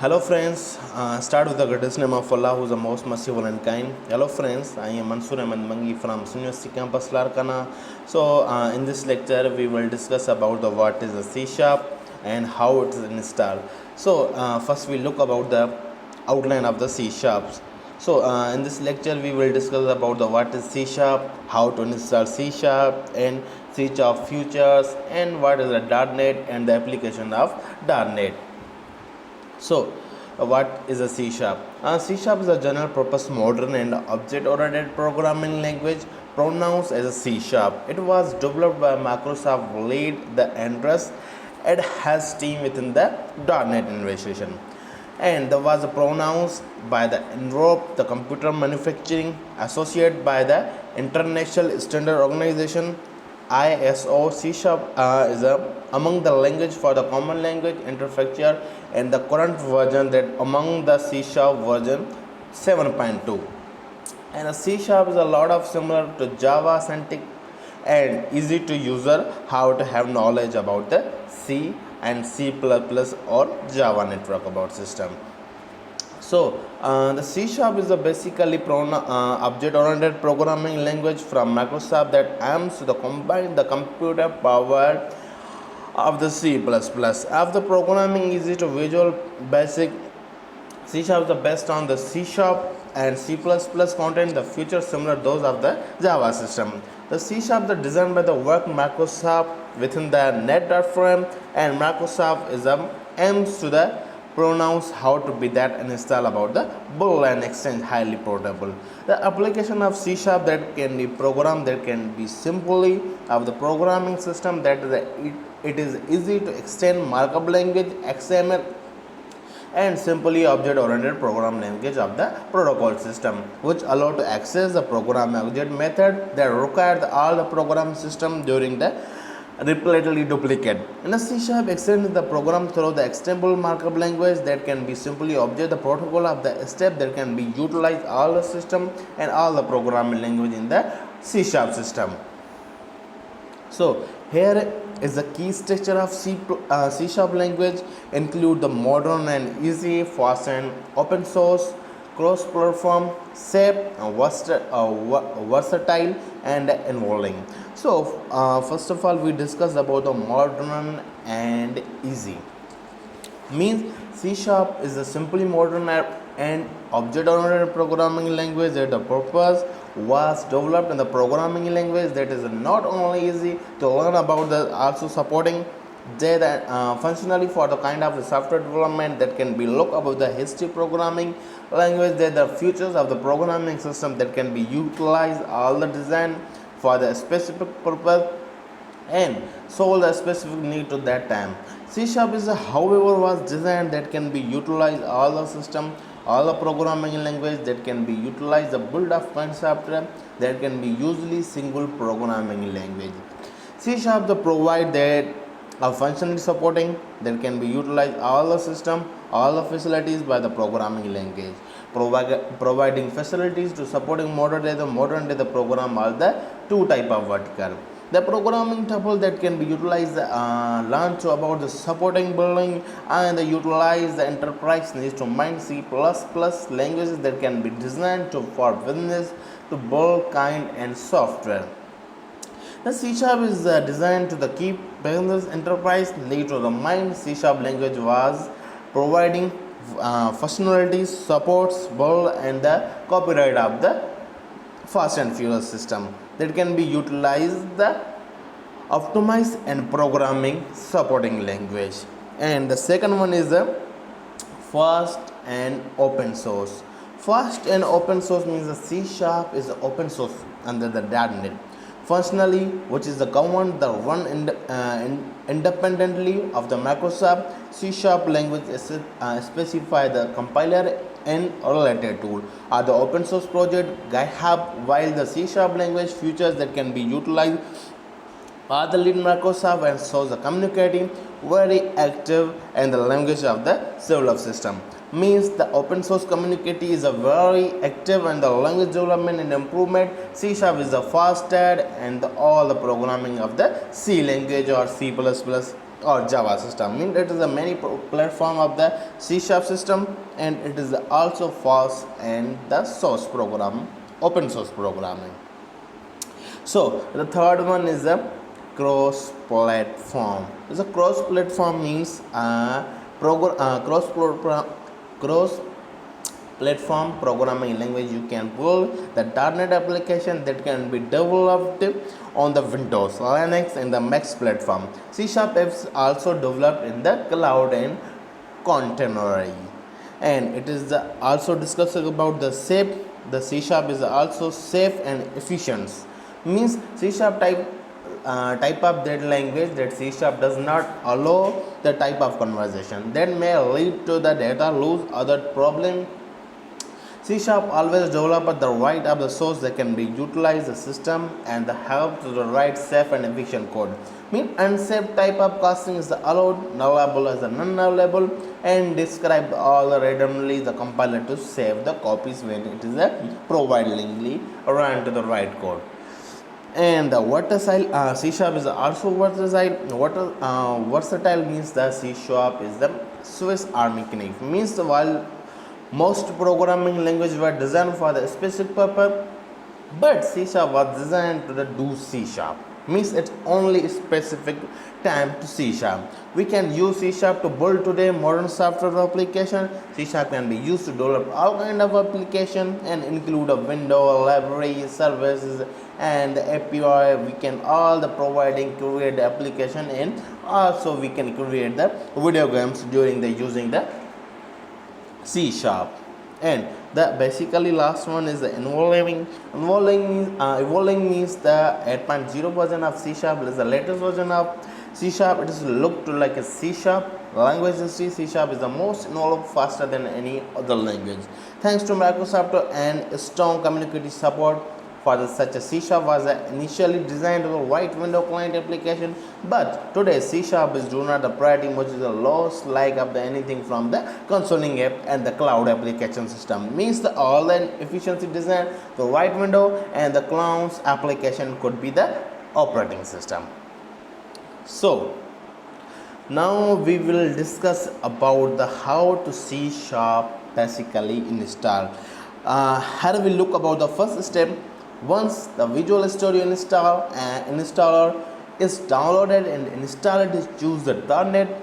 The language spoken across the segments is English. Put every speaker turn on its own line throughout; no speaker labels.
Hello friends, start with the greatest name of Allah who is the most merciful and kind. Hello friends, I am Mansur Ahmed Mangi from University Campus Larkana. In this lecture we will discuss about the what is the C Sharp and how it is installed. First we look about the outline of the C Sharps. In this lecture we will discuss about the what is C Sharp, how to install C Sharp and C Sharp features and what is the .NET and the application of .NET. What is a C Sharp? C Sharp is a general purpose modern and object oriented programming language pronounced as a C Sharp. It was developed by Microsoft lead the Andreas and has team within the .NET Innovation. And that was pronounced by the NROP, the Computer Manufacturing Associate by the International Standard Organization ISO. C Sharp is among the language for the common language interface and the current version that among the C Sharp version 7.2. And a C Sharp is a lot of similar to Java syntax and easy to user how to have knowledge about the C and C++ or Java network about system. The C Sharp is a basically object-oriented programming language from Microsoft that aims to combine the computer power of the C++. After programming easy to visual basic, C Sharp is the best on the C Sharp and C++ content the features similar to those of the Java system. The C Sharp is designed by the work Microsoft within the .NET and Microsoft is aims to the pronounce how to be that and install about the Boolean exchange highly portable. The application of C Sharp that can be programmed that can be simply of the programming system that it is easy to extend markup language XML and simply object-oriented program language of the protocol system, which allow to access the program object method that require all the program system during the repeatedly duplicate. In a C Sharp extends the program through the extendable markup language that can be simply object the protocol of the step that can be utilized all the system and all the programming language in the C Sharp system. Here is the key structure of C Sharp language include the modern and easy, fast and open source, cross-platform, safe, versatile and involving. First of all we discussed about the modern and easy. Means C Sharp is a simply modern and object-oriented programming language that the purpose was developed in the programming language that is not only easy to learn about the also supporting that functionally for the kind of software development that can be look about the history programming language that the features of the programming system that can be utilized all the design for the specific purpose and solve the specific need to that time. C Sharp is however was designed that can be utilized all the system all the programming language that can be utilized the build of concept that can be usually single programming language. C Sharp the provide that functionally supporting that can be utilized all the system all the facilities by the programming language providing facilities to supporting modern day the program all the two type of vertical. The programming tuple that can be utilized learn to about the supporting building and utilize the enterprise needs to mind C++ languages that can be designed to for business to build kind and software. The C Sharp is designed to the keep business enterprise need to the mind. C Sharp language was providing functionalities supports build and the copyright of the fast and furious system that can be utilized the optimized and programming supporting language. And the second one is the fast and open source. Fast and open source means the C Sharp is open source under the .NET functionally which is the government the run independently of the Microsoft. C Sharp language specify the compiler and related tool are the open source project GitHub, while the C Sharp language features that can be utilized are the lead Microsoft and so the communicating very active and the language of the civil system. Means the open source community is a very active and the language development and improvement. C Sharp is the fastest and all the programming of the C language or C++ or Java system. Means it is a many platform of the C sharp system, and it is also fast and the source program, open source programming. So the third one is the cross platform. So cross platform means cross platform programming language. You can build the .NET application that can be developed on the Windows, Linux, and the Mac platform. C Sharp is also developed in the cloud and contemporary, and it is also discussing about the safe. The C Sharp is also safe and efficient. Means C Sharp type of that language that C Sharp does not allow the type of conversation that may lead to the data lose other problem. C Sharp always develop the right of the source that can be utilized the system and the help to the write safe and efficient code. Mean unsafe type of casting is allowed, nullable as a non-nullable, and describe all randomly the compiler to save the copies when it is providingly run to the right code. And the versatile C Sharp is also versatile. Versatile means the C Sharp is the Swiss Army knife. Means while most programming languages were designed for the specific purpose, but C Sharp was designed to do C Sharp. Means it's only specific time to C Sharp. We can use C Sharp to build today modern software application. C Sharp can be used to develop all kind of application and include a window, library, services, and the API. We can all the providing create the application, and also we can create the video games during the using the C Sharp. And the basically last one is the evolving. Evolving means the 8.0 version of C Sharp is the latest version of C Sharp. It is looked to like a C Sharp language history. C Sharp is the most involved, faster than any other language. Thanks to Microsoft and strong community support for such a C Sharp was initially designed to write window client application, but today C Sharp is do not the priority much is the loss like of the anything from the consoling app and the cloud application system. Means the all the efficiency design the right window and the cloud's application could be the operating system. So now we will discuss about the how to C Sharp basically install. Here we look about the first step. Once the Visual Studio installer is downloaded and installed, choose the .NET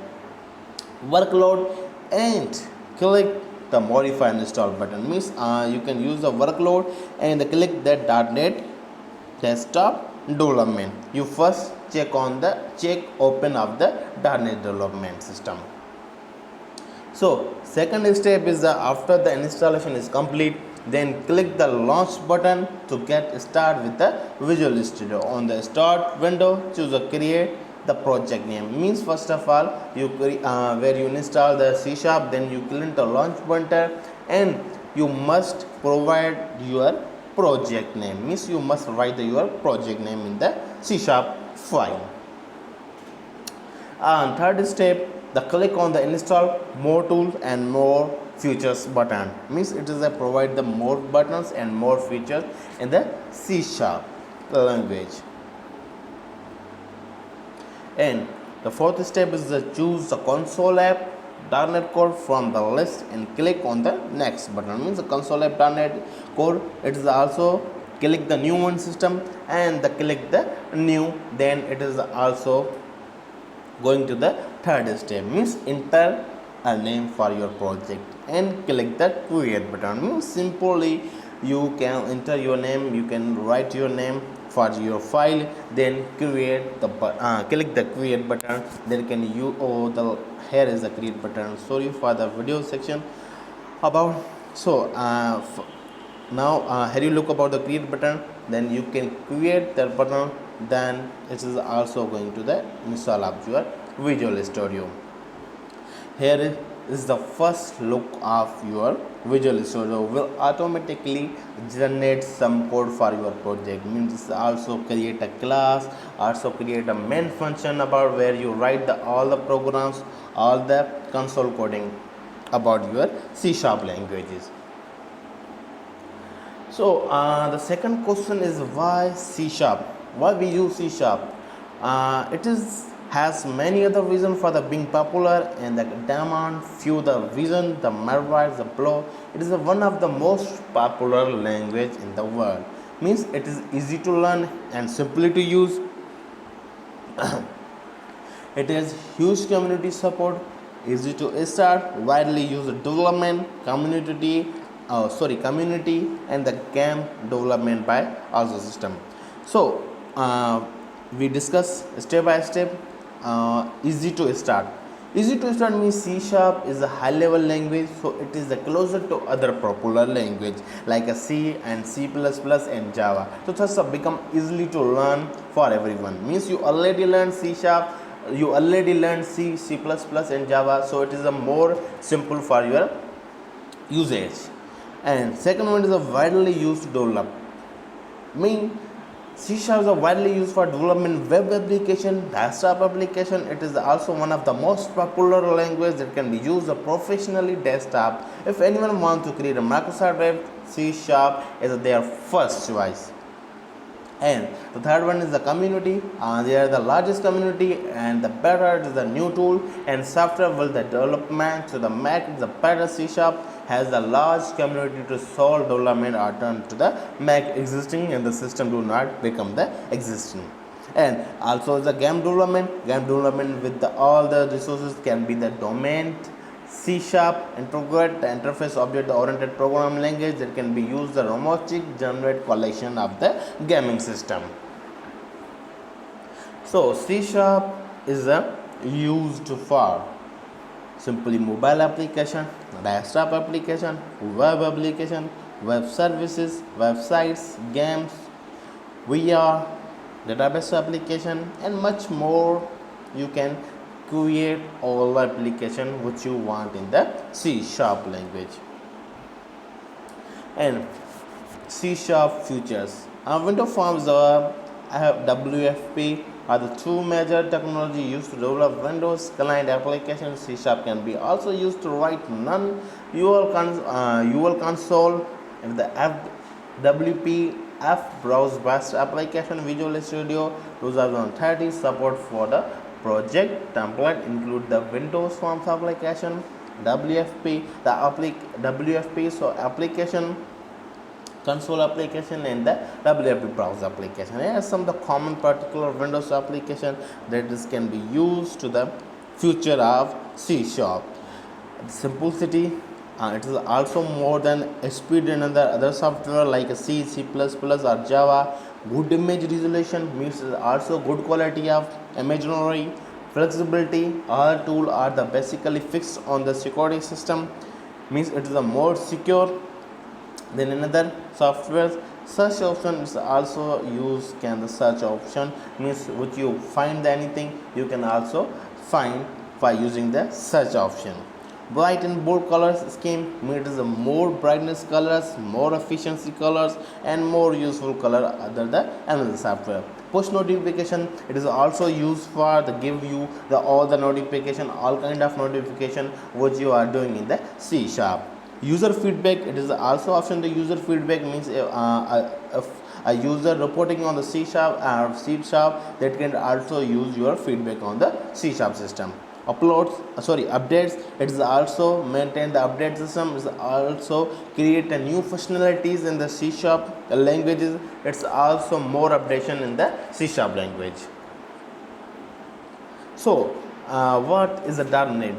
workload and click the modify and install button. Means you can use the workload and click that .NET desktop development. You first check open of the .NET development system. So second step is after the installation is complete, then click the launch button to get started with the Visual Studio. On the start window, choose a create the project name. Means first of all where you install the C Sharp, then you click the launch button and you must provide your project name. Means you must write your project name in the C Sharp file. And third step, the click on the install more tools and more features button. Means it is a provide the more buttons and more features in the C Sharp language. And the fourth step is to choose the console app .NET Core from the list and click on the next button. Means the console app .NET Core, it is also click the new one system and the click the new, then it is also going to the third step. Means enter a name for your project and click the create button. Means simply you can enter your name, you can write your name for your file, then create the click the create button, then can you here is the create button. Sorry for the video section about. So now here you look about the create button, then you can create the button, then it is also going to the install of your Visual Studio. Here is the first look of your Visual Studio. Will automatically generate some code for your project. Means also create a class, also create a main function about where you write all the programs, all the console coding about your C Sharp languages. So the second question is why C Sharp? Why we use C Sharp? It is has many other reasons for the being popular and the demand few the reason the memoirs the blow. It is one of the most popular language in the world. Means it is easy to learn and simply to use. It has huge community support, easy to start, widely used development, community, and the game development by also system. So we discuss step by step. Easy to start. Easy to start means C sharp is a high level language, so it is the closer to other popular language like a C and C++ and Java. So thus become easily to learn for everyone. Means you already learned C sharp, you already learned C, C++ and Java, so it is a more simple for your usage. And second one is a widely used develop. Mean C Sharp is widely used for development web application, desktop application. It is also one of the most popular language that can be used professionally desktop. If anyone wants to create a Microsoft web, C Sharp is their first choice. And the third one is the community. They are the largest community, and the better it is the new tool and software will the development. So the Mac is the better. C Sharp has a large community to solve development or turn to the Mac existing and the system do not become the existing. And also the game development with all the resources can be the domain. C Sharp integrate the interface object oriented programming language that can be used the robotic generate collection of the gaming system. So C Sharp is used for simply mobile application, desktop application, web services, websites, games, VR, database application, and much more. You can create all the application which you want in the C sharp language. And C sharp features. Windows Forms WFP are the two major technology used to develop Windows client applications. C sharp can be also used to write non-UL console and the WP F browse based application. Visual Studio 2030 support for the project template include the Windows Forms application, WFP, WFP, so application console application and the WFP browser application. Here are some of the common particular Windows application that is can be used to the future of C sharp. Simplicity. It is also more than speed in other software like C, C++ or Java. Good image resolution means also good quality of imagery. Flexibility, all tools are the basically fixed on the security system. Means it is a more secure than another software. Search option is also used. Can the search option means would you find anything you can also find by using the search option. Bright and bold colors scheme means a more brightness colors, more efficiency colors, and more useful color other than another software. Push notification, it is also used for the give you the all the notification, all kind of notification which you are doing in the C sharp. User feedback, it is also option the user feedback means a user reporting on the C sharp or C sharp that can also use your feedback on the C sharp system. Updates, it is also maintain the update system, is also create a new functionalities in the C sharp languages. It's also more updation in the C sharp language. So what is a .NET?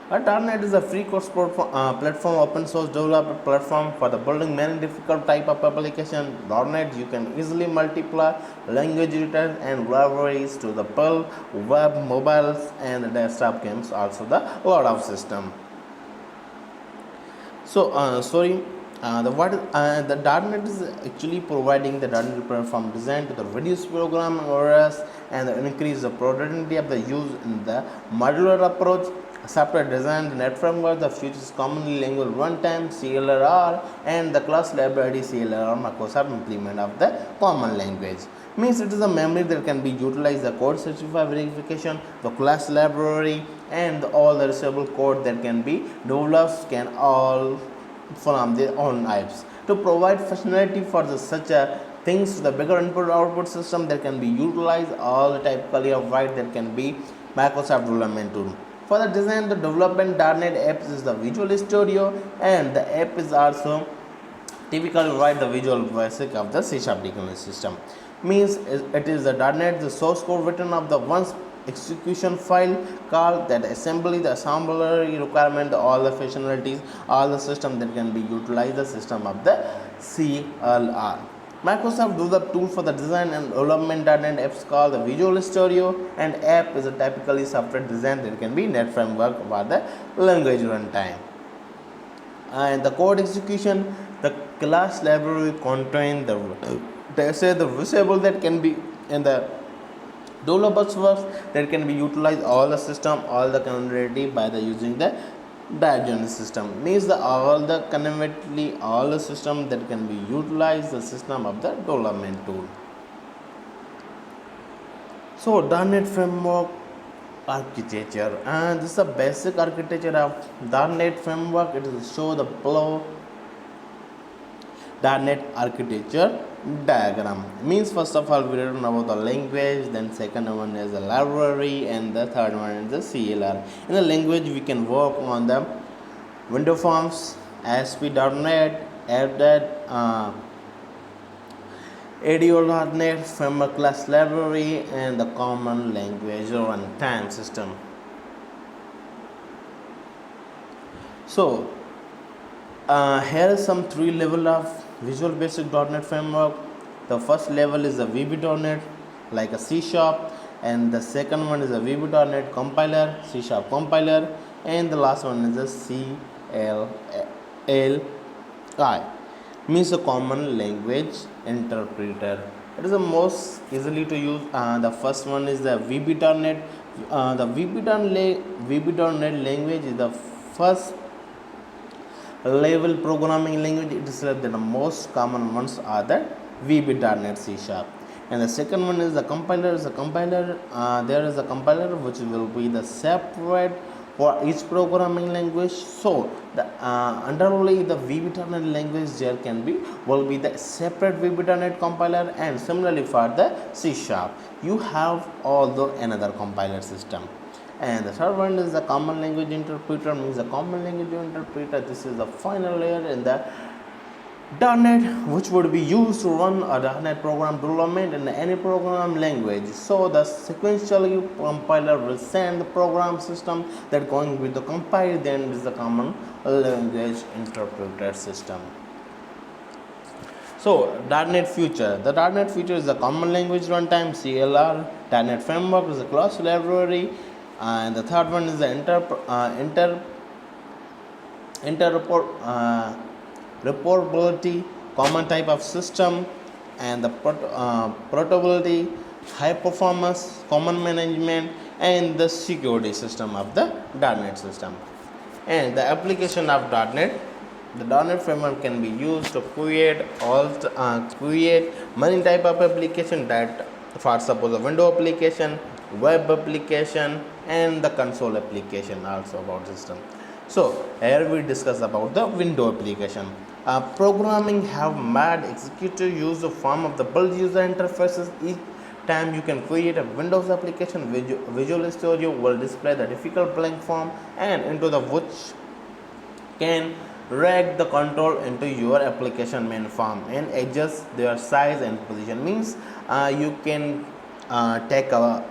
A .NET is a free course platform, open source developer platform for the building many difficult type of application. .NET you can easily multiply language editors and libraries to the build web, mobiles, and the desktop games. Also the lot of system. So the .NET is actually providing the .NET platform designed to the reduce programming errors and increase the productivity of the use in the modular approach. Software design, the net framework, the features commonly language runtime, CLR, and the class library CLR Microsoft implement of the common language. Means it is a memory that can be utilized the code certified verification, the class library, and all the reusable code that can be developed can all from their own apps to provide functionality for the such a things to the bigger input output system that can be utilized all the typically of right that can be Microsoft development tool. For the design the development .NET apps is the Visual Studio, and the app is also typically write the visual basic of the C# decommissioning system. Means it is the .NET the source code written of the once execution file called that assembly the assembly requirement all the functionalities all the system that can be utilized the system of the CLR. Microsoft do the tool for the design and development .NET apps called the Visual Studio, and app is a typically software design that can be .NET framework for the language runtime. And the code execution the class library contain the they say the visible that can be in the developers works that can be utilized all the system all the community by the using the diagonal system means the all the conveniently all the system that can be utilized the system of the development tool. So .NET framework architecture, and this is the basic architecture of .NET framework. It is show the below .NET architecture diagram. Means first of all we learn about the language, then second one is the library, and the third one is the CLR. In the language we can work on the window forms, ASP.NET, ADO.NET, framework class library, and the common language runtime system. So here is some three level of Visual Basic .NET framework. The first level is the VB.NET like a C#, and the second one is a VB.NET compiler, C# compiler, and the last one is a CLI means a common language interpreter. It is the most easily to use. The first one is the VB.NET. The VB.NET language is the first level programming language. It is like the most common ones are the VB.NET C#, and the second one is the compiler. There is a compiler which will be the separate for each programming language. So the underly the VB.NET language there can be will be the separate VB.NET compiler, and similarly for the C# you have all the another compiler system. And the third one is the common language interpreter. Means the common language interpreter, this is the final layer in the .NET which would be used to run a .NET program development in any program language. So the sequentially compiler will send the program system that going with the compile, then is the common language interpreter system. So .NET Future. The .NET Future is the common language runtime CLR. .NET Framework is the class library, and the third one is the reportability, common type of system, and the portability, high performance, common management, and the security system of the .NET system. And the application of .NET. The .NET framework can be used to create many type of application that for suppose a window application, web application, and the console application also about system. So here we discuss about the window application. Programming have made executive use of form of the build user interfaces. Each time you can create a Windows application, Visual Studio will display the difficult blank form and into the which can drag the control into your application main form and adjust their size and position. Means you can take a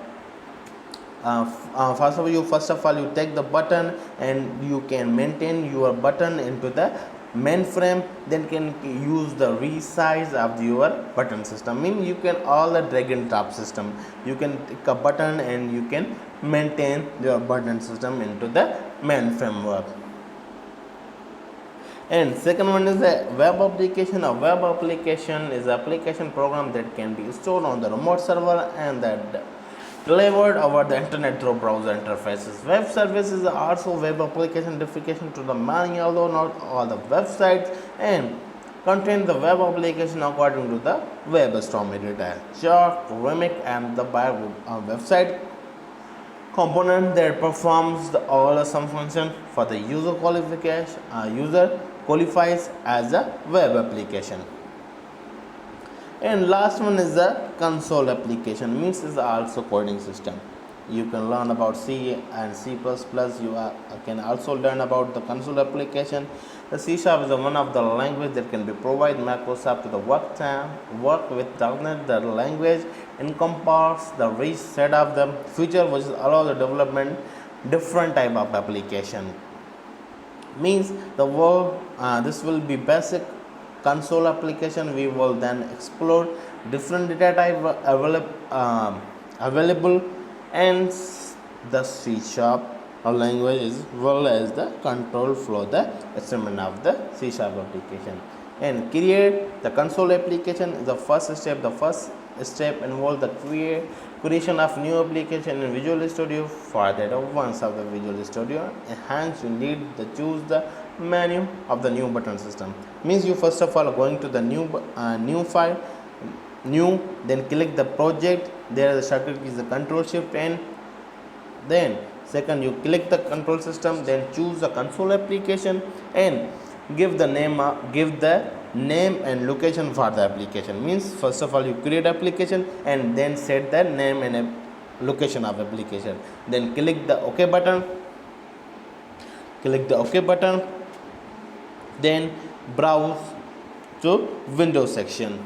first of all you take the button and you can maintain your button into the mainframe, then can use the resize of your button system. Mean you can all the drag and drop system, you can take a button and you can maintain your button system into the mainframe work. And second one is the web application. A web application is an application program that can be stored on the remote server and that delivered over the internet through browser interfaces. Web services are also web application definition to the many, although not all the websites, and contain the web application according to the WebStorm editor. Remake and the website component that performs all some function for the user qualifies as a web application. And last one is the console application, means is also coding system. You can learn about C and C++. Can also learn about the console application. The C Sharp is one of the language that can be provide Microsoft to the work with .NET. The language encompasses the rich set of the feature which allow the development different type of application. Means the world this will be basic console application. We will then explore different data type available, and the C Sharp language as well as the control flow the instrument of the C Sharp application. And create the console application is the first step. The first step involves the creation of new application in Visual Studio. For that, once of the Visual Studio, hence you need to choose the menu of the new button system. Means you first of all going to the new file, new, then click the project. There the shortcut is the Control Shift N. Then second you click the control system, then choose the console application and give the name and location for the application. Means first of all you create application and then set the name and location of application, then click the OK button, then browse to Windows section.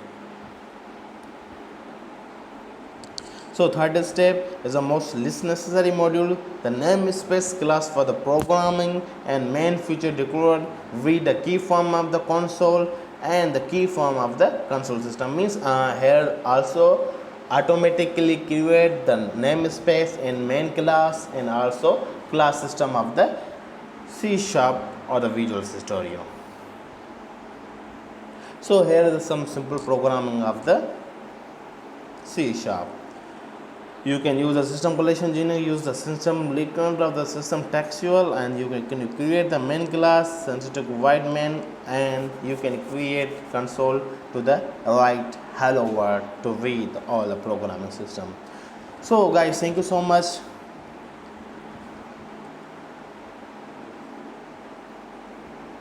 So third step is the most least necessary module, the namespace class for the programming and main feature declared. Read the key form of the console and the key form of the console system. Means here also automatically create the namespace in main class and also class system of the C Sharp or the Visual Studio. So here is some simple programming of the C Sharp. You can use the system collection engineer, use the system recurrent of the system textual, and you can create the main class sensitive void main, and you can create console to the write hello world to read all the programming system. So guys, thank you so much.